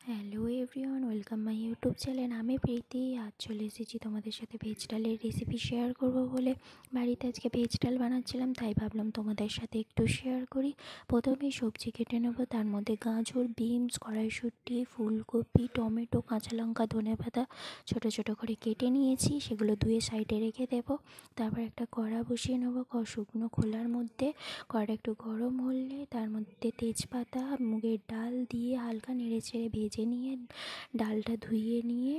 Hello everyone, welcome my YouTube channel. আমি প্রীতি। আজ চলে এসেছি তোমাদের সাথে ভেজ ডালের রেসিপি শেয়ার করব বলে। বাড়িতে আজকে ভেজ ডাল বানাচ্ছিলাম, তাই ভাবলাম তোমাদের সাথে একটু শেয়ার করি। প্রথমেই সবজি কেটে নেব। তার মধ্যে গাজর, বিনস, কড়াইশুঁটি, ফুলকপি, টমেটো, কাঁচা লঙ্কা, ধনেপাতা ছোটো ছোটো করে কেটে নিয়েছি। সেগুলো ধুয়ে সাইডে রেখে দেবো। তারপর একটা কড়া বসিয়ে নেবো। শুকনো খোলার মধ্যে কড়াটা একটু গরম হলে তার মধ্যে তেজপাতা, মুগের ডাল দিয়ে হালকা নেড়ে চেড়ে ভেজে নিয়ে ডালটা ধুয়ে নিয়ে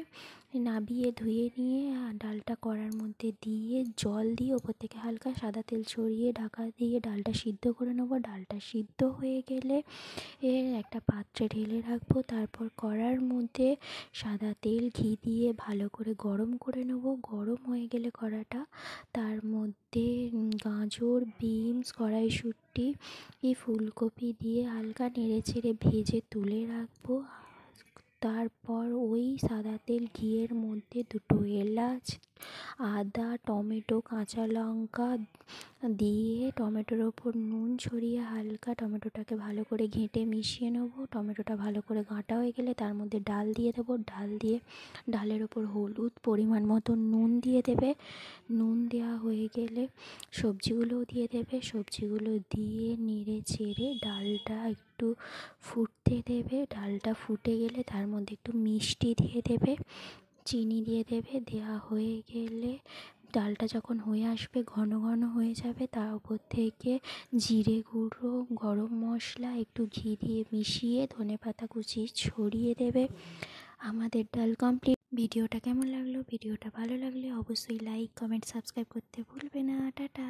ডালটা কড়ার মধ্যে দিয়ে জল দিয়ে ওপর থেকে হালকা সাদা তেল ছড়িয়ে ঢাকা দিয়ে ডালটা সিদ্ধ করে নেবো। ডালটা সিদ্ধ হয়ে গেলে একটা পাত্রে ঢেলে রাখবো। তারপর কড়ার মধ্যে সাদা তেল ঘি দিয়ে ভালো করে গরম করে নেবো। গরম হয়ে গেলে কড়াটা তার মধ্যে গাজর, বিনস, কড়াইশুঁটি, ফুলকপি দিয়ে হালকা নেড়ে চেড়ে ভেজে তুলে রাখবো। তারপর ওই সাদা তেল ঘিয়ের মধ্যে দুটো এলাচ, আদা, টমেটো, কাঁচা লঙ্কা দিয়ে টমেটোর ওপর নুন ছড়িয়ে হালকা টমেটোটাকে ভালো করে ঘেঁটে মিশিয়ে নেবো। টমেটোটা ভালো করে ঘাঁটা হয়ে গেলে তার মধ্যে ডাল দিয়ে দেবো। ডালের ওপর হলুদ, পরিমাণ মতো নুন দিয়ে দেবে। নুন দেওয়া হয়ে গেলে সবজিগুলোও দিয়ে দেবে। সবজিগুলো দিয়ে নেড়ে চেড়ে ডালটা একটু ফুটতে দেবে। ডালটা ফুটে গেলে তার মধ্যে একটু মিষ্টি দিয়ে দেবে, চিনি দিয়ে দেবে। দেওয়া হয়ে গেলে ডালটা যখন হয়ে আসবে, ঘন ঘন হয়ে যাবে, তার উপর থেকে জিরে গুঁড়ো, গরম মশলা, একটু ঘি দিয়ে মিশিয়ে ধনেপাতা কুচি ছড়িয়ে দেবে। আমাদের ডাল কমপ্লিট। ভিডিওটা কেমন লাগলো? ভিডিওটা ভালো লাগলে অবশ্যই লাইক, কমেন্ট, সাবস্ক্রাইব করতে ভুলবে না। টাটা।